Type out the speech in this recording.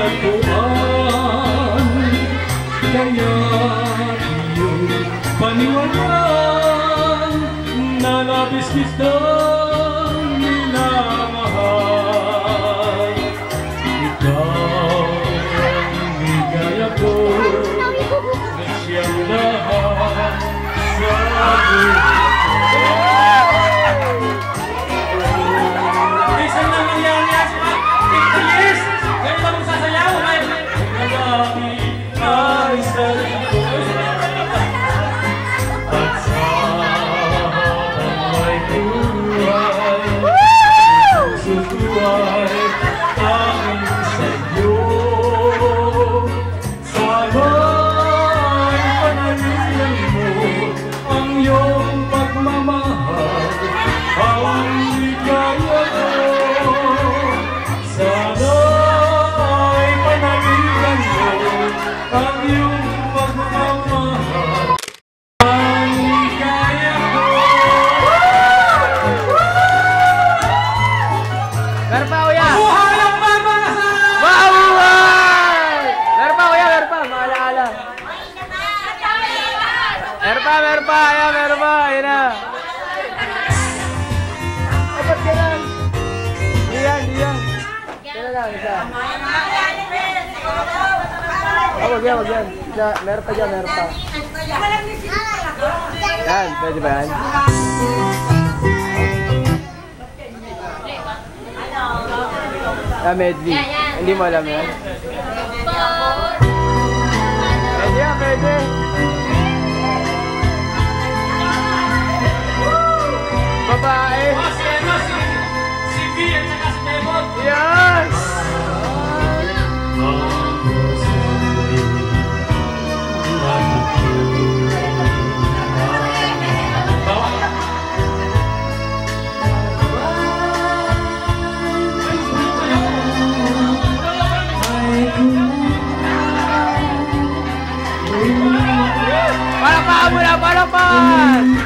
natagpuan. Kaya iyong paniwalaan na labis kitang minamahal. Ikaw ang ligaya ko na siyang lahat sa buhay. Isang na nangyari yan sa 50 years. Ngayon ba mong sasayaw? Marami ay sa likod at sa may buhay. Puso ko ay tanging sa'yo. Sana'y panalilan mo ang iyong pagmamahal, ang ligaya ko. Sana'y panalilan mo ang iyong pagmamahal, ang ligaya ko. Meron pa, kuya! Buhay ang pagmamahal! Mabuhay! Meron pa, kuya! Meron pa! Maala-ala! Meron pa! Meron pa! Ayan, meron pa! Ayan na! Apat ka lang! Diyan! Diyan! Kaya lang, isa. Wag yan, wag yan. Isa, meron pa dyan, meron pa. Yan, pwede ba yan? Ah, medley. Hindi mo alam yan? Pwede yan, pwede. Babae. Si V at saka si Demon. Yes! Palakpakan mo na! Palakpakan!